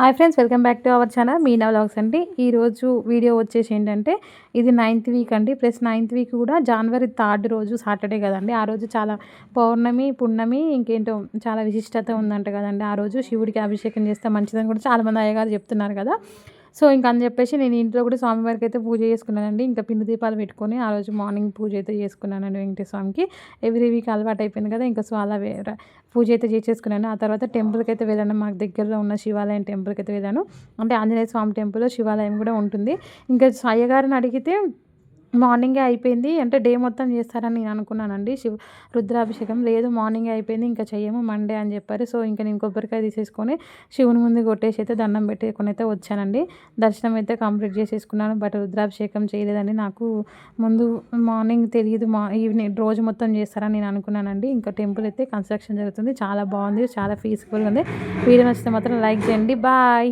Hi friends, welcome back to our channel Meena vlogs అండి. ఈరోజు video వచ్చేసి ఏంటంటే ఇది 9th వీక్ అండి. ప్లస్ 9th వీక్ కూడా జనవరి 3rd రోజు సాటర్డే కదండి. ఆ రోజు చాలా పౌర్ణమి పున్నమి ఇంకేంటో చాలా విశిష్టత ఉందంట కదండి. ఆ రోజు శివుడికి అభిషేకం చేస్తే మంచిదని కూడా చాలామంది అయ్యగారు చెప్తున్నారు కదా. సో ఇంక అని చెప్పేసి నేను ఇంట్లో కూడా స్వామివారికి అయితే పూజ చేసుకున్నానండి. ఇంకా పిండి దీపాలు పెట్టుకొని ఆ రోజు మార్నింగ్ పూజ అయితే చేసుకున్నానండి వెంకటేశ్వర స్వామికి. ఎవ్రీ వీక్ అలవాటు అయిపోయింది కదా, ఇంకా సో అలా పూజ అయితే చేసేసుకున్నాను. ఆ తర్వాత టెంపుల్కి అయితే వెళ్ళాను. మాకు దగ్గరలో ఉన్న శివాలయం టెంపుల్కి అయితే వెళ్ళాను. అంటే ఆంజనేయ స్వామి టెంపుల్ శివాలయం కూడా ఉంటుంది. ఇంకా అయ్యగారిని అడిగితే మార్నింగే అయిపోయింది, అంటే డే మొత్తం చేస్తారని నేను అనుకున్నానండి. రుద్రాభిషేకం లేదు, మార్నింగే అయిపోయింది, ఇంకా చెయ్యము మండే అని చెప్పారు. సో ఇంకా నేను కొబ్బరికాయ తీసేసుకొని శివుని ముందు కొట్టేసి అయితే దండం పెట్టుకొని అయితే వచ్చానండి. దర్శనం అయితే కంప్లీట్ చేసేసుకున్నాను. బట్ రుద్రాభిషేకం చేయలేదండి. నాకు ముందు మార్నింగ్ తెలియదు, ఈవినింగ్ రోజు మొత్తం చేస్తారని నేను అనుకున్నానండి. ఇంకా టెంపుల్ అయితే కన్స్ట్రక్షన్ జరుగుతుంది, చాలా బాగుంది, చాలా పీస్ఫుల్గా ఉంది. వీడియో నచ్చితే మాత్రం లైక్ చేయండి. బాయ్.